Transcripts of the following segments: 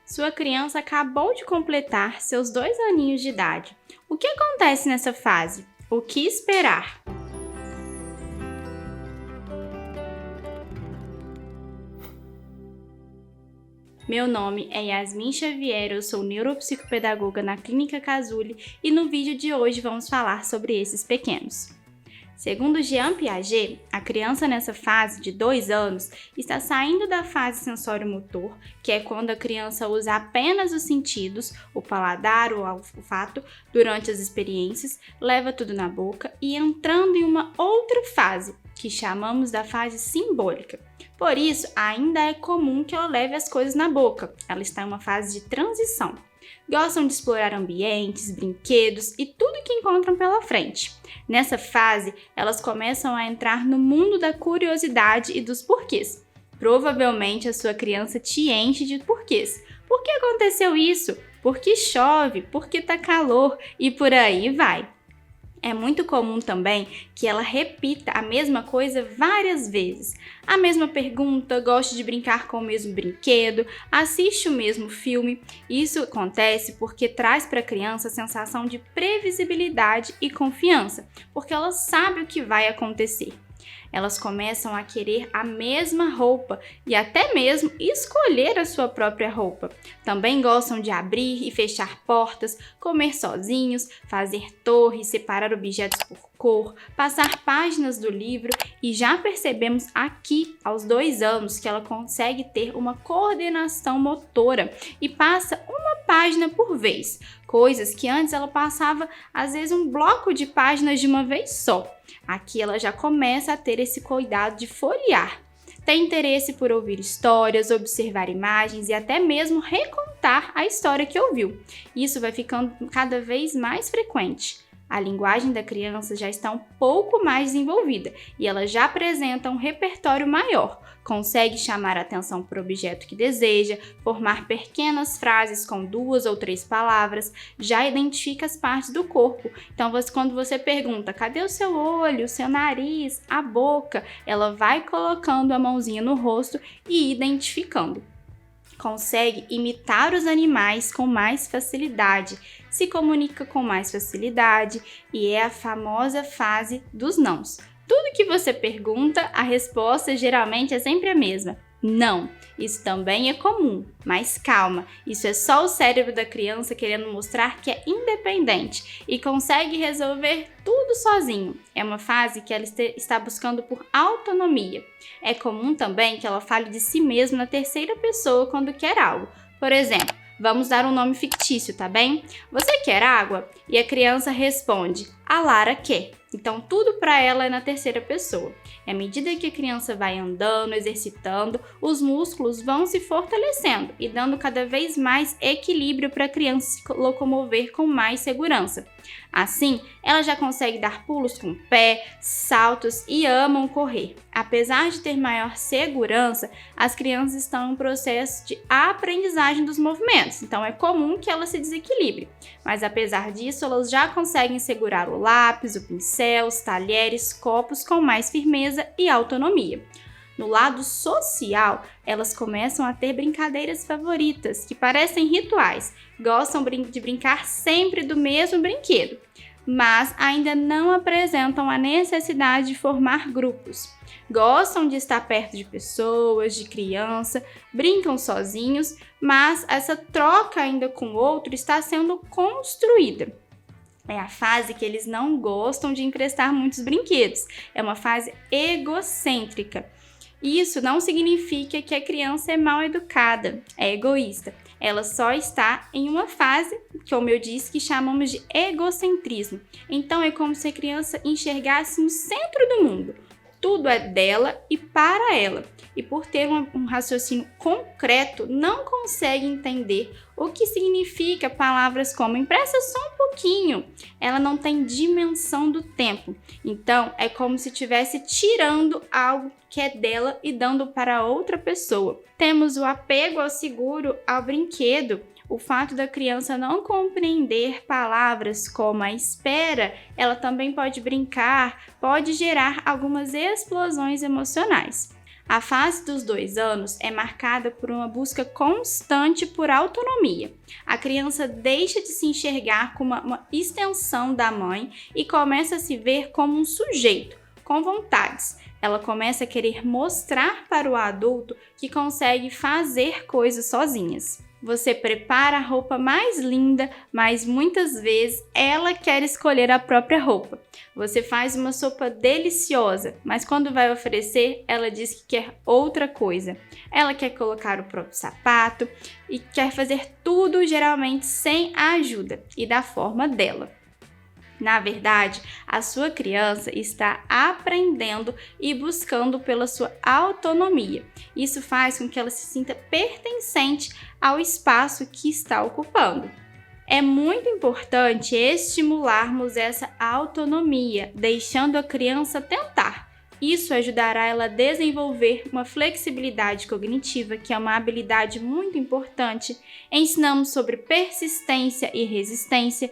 Sua criança acabou de completar seus 2 aninhos de idade. O que acontece nessa fase? O que esperar? Meu nome é Yasmin Xavier, eu sou neuropsicopedagoga na Clínica Casuly e no vídeo de hoje vamos falar sobre esses pequenos. Segundo Jean Piaget, a criança nessa fase de 2 anos está saindo da fase sensório-motor, que é quando a criança usa apenas os sentidos, o paladar ou o olfato, durante as experiências, leva tudo na boca e entrando em uma outra fase, que chamamos da fase simbólica. Por isso, ainda é comum que ela leve as coisas na boca, ela está em uma fase de transição. Gostam de explorar ambientes, brinquedos e tudo que encontram pela frente. Nessa fase, elas começam a entrar no mundo da curiosidade e dos porquês. Provavelmente a sua criança te enche de porquês. Por que aconteceu isso? Por que chove? Por que tá calor? E por aí vai. É muito comum também que ela repita a mesma coisa várias vezes. A mesma pergunta, gosta de brincar com o mesmo brinquedo, assiste o mesmo filme. Isso acontece porque traz para a criança a sensação de previsibilidade e confiança, porque ela sabe o que vai acontecer. Elas começam a querer a mesma roupa e até mesmo escolher a sua própria roupa. Também gostam de abrir e fechar portas, comer sozinhos, fazer torres, separar objetos por cor, passar páginas do livro e já percebemos aqui, aos 2 anos, que ela consegue ter uma coordenação motora e passa uma página por vez, coisas que antes ela passava às vezes um bloco de páginas de uma vez só. Aqui ela já começa a ter esse cuidado de folhear. Tem interesse por ouvir histórias, observar imagens e até mesmo recontar a história que ouviu. Isso vai ficando cada vez mais frequente. A linguagem da criança já está um pouco mais desenvolvida e ela já apresenta um repertório maior. Consegue chamar a atenção para o objeto que deseja, formar pequenas frases com 2 ou 3 palavras, já identifica as partes do corpo. Então, quando você pergunta, cadê o seu olho, o seu nariz, a boca? Ela vai colocando a mãozinha no rosto e identificando. Consegue imitar os animais com mais facilidade, se comunica com mais facilidade e é a famosa fase dos nãos. Tudo que você pergunta, a resposta geralmente é sempre a mesma. Não, isso também é comum, mas calma, isso é só o cérebro da criança querendo mostrar que é independente e consegue resolver tudo sozinho. É uma fase que ela está buscando por autonomia. É comum também que ela fale de si mesma na terceira pessoa quando quer algo. Por exemplo, vamos dar um nome fictício, tá bem? Você quer água? E a criança responde, a Lara quer. Então, tudo para ela é na terceira pessoa. E à medida que a criança vai andando, exercitando, os músculos vão se fortalecendo e dando cada vez mais equilíbrio para a criança se locomover com mais segurança. Assim, ela já consegue dar pulos com o pé, saltos e amam correr. Apesar de ter maior segurança, as crianças estão em um processo de aprendizagem dos movimentos, então é comum que ela se desequilibre. Mas apesar disso, elas já conseguem segurar o lápis, o pincel, os talheres, copos com mais firmeza e autonomia. No lado social, elas começam a ter brincadeiras favoritas, que parecem rituais. Gostam de brincar sempre do mesmo brinquedo, mas ainda não apresentam a necessidade de formar grupos. Gostam de estar perto de pessoas, de criança, brincam sozinhos, mas essa troca ainda com o outro está sendo construída. É a fase que eles não gostam de emprestar muitos brinquedos. É uma fase egocêntrica. Isso não significa que a criança é mal educada, é egoísta. Ela só está em uma fase, como eu disse, que chamamos de egocentrismo. Então é como se a criança enxergasse no centro do mundo. Tudo é dela e para ela. E por ter um raciocínio concreto, não consegue entender o que significa palavras como empresta só um pouquinho. Ela não tem dimensão do tempo. Então, é como se estivesse tirando algo que é dela e dando para outra pessoa. Temos o apego ao seguro, ao brinquedo. O fato da criança não compreender palavras como a espera, ela também pode brincar, pode gerar algumas explosões emocionais. A fase dos 2 anos é marcada por uma busca constante por autonomia. A criança deixa de se enxergar como uma extensão da mãe e começa a se ver como um sujeito, com vontades. Ela começa a querer mostrar para o adulto que consegue fazer coisas sozinhas. Você prepara a roupa mais linda, mas muitas vezes ela quer escolher a própria roupa. Você faz uma sopa deliciosa, mas quando vai oferecer, ela diz que quer outra coisa. Ela quer colocar o próprio sapato e quer fazer tudo geralmente sem a ajuda e da forma dela. Na verdade, a sua criança está aprendendo e buscando pela sua autonomia. Isso faz com que ela se sinta pertencente ao espaço que está ocupando. É muito importante estimularmos essa autonomia, deixando a criança tentar. Isso ajudará ela a desenvolver uma flexibilidade cognitiva, que é uma habilidade muito importante. Ensinamos sobre persistência e resistência,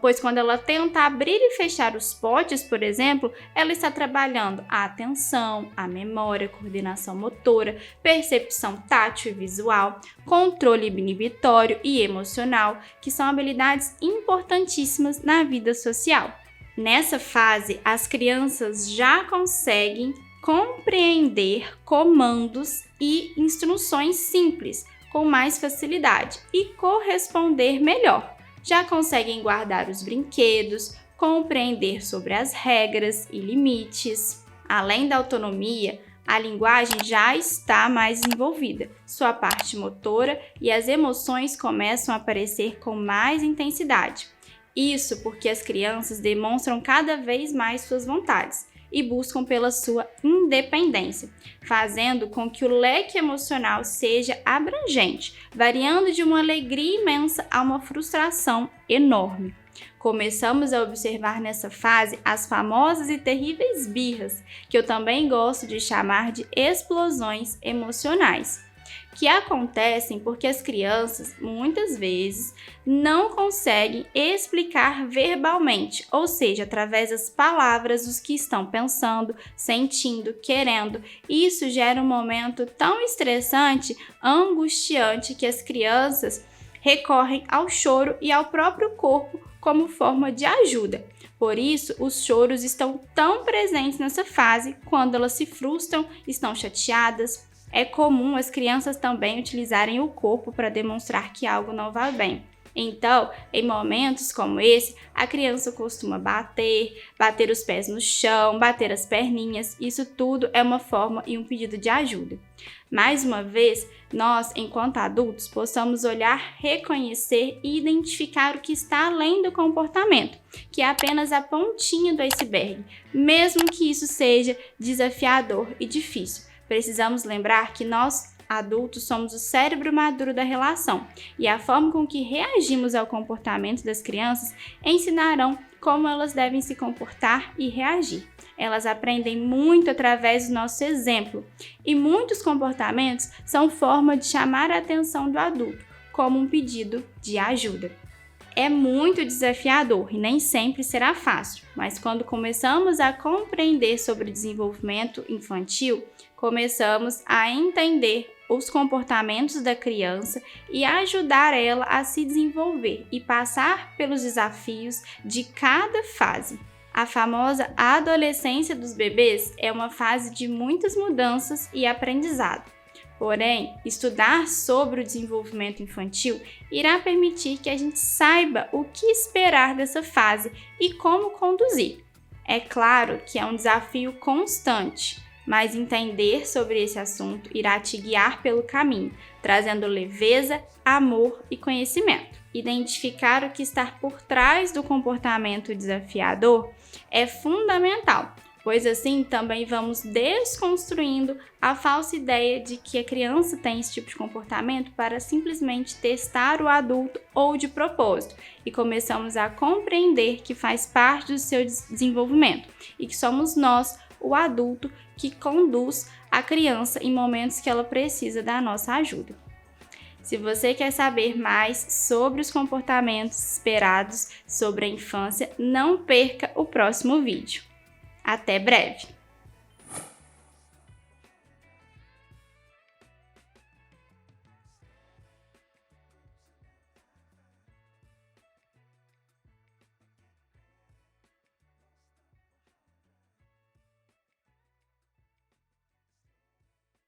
pois quando ela tenta abrir e fechar os potes, por exemplo, ela está trabalhando a atenção, a memória, coordenação motora, percepção tátil e visual, controle inibitório e emocional, que são habilidades importantíssimas na vida social. Nessa fase, as crianças já conseguem compreender comandos e instruções simples com mais facilidade e corresponder melhor. Já conseguem guardar os brinquedos, compreender sobre as regras e limites. Além da autonomia, a linguagem já está mais desenvolvida. Sua parte motora e as emoções começam a aparecer com mais intensidade. Isso porque as crianças demonstram cada vez mais suas vontades e buscam pela sua independência, fazendo com que o leque emocional seja abrangente, variando de uma alegria imensa a uma frustração enorme. Começamos a observar nessa fase as famosas e terríveis birras, que eu também gosto de chamar de explosões emocionais, que acontecem porque as crianças, muitas vezes, não conseguem explicar verbalmente, ou seja, através das palavras, os que estão pensando, sentindo, querendo. Isso gera um momento tão estressante, angustiante, que as crianças recorrem ao choro e ao próprio corpo como forma de ajuda. Por isso, os choros estão tão presentes nessa fase. Quando elas se frustram, estão chateadas. É comum as crianças também utilizarem o corpo para demonstrar que algo não vai bem. Então, em momentos como esse, a criança costuma bater os pés no chão, bater as perninhas. Isso tudo é uma forma e um pedido de ajuda. Mais uma vez, nós, enquanto adultos, possamos olhar, reconhecer e identificar o que está além do comportamento, que é apenas a pontinha do iceberg, mesmo que isso seja desafiador e difícil. Precisamos lembrar que nós, adultos, somos o cérebro maduro da relação e a forma com que reagimos ao comportamento das crianças ensinarão como elas devem se comportar e reagir. Elas aprendem muito através do nosso exemplo e muitos comportamentos são forma de chamar a atenção do adulto, como um pedido de ajuda. É muito desafiador e nem sempre será fácil, mas quando começamos a compreender sobre o desenvolvimento infantil, começamos a entender os comportamentos da criança e ajudar ela a se desenvolver e passar pelos desafios de cada fase. A famosa adolescência dos bebês é uma fase de muitas mudanças e aprendizado. Porém, estudar sobre o desenvolvimento infantil irá permitir que a gente saiba o que esperar dessa fase e como conduzir. É claro que é um desafio constante, mas entender sobre esse assunto irá te guiar pelo caminho, trazendo leveza, amor e conhecimento. Identificar o que está por trás do comportamento desafiador é fundamental, pois assim também vamos desconstruindo a falsa ideia de que a criança tem esse tipo de comportamento para simplesmente testar o adulto ou de propósito, e começamos a compreender que faz parte do seu desenvolvimento e que somos nós, o adulto, que conduz a criança em momentos que ela precisa da nossa ajuda. Se você quer saber mais sobre os comportamentos esperados sobre a infância, não perca o próximo vídeo. Até breve!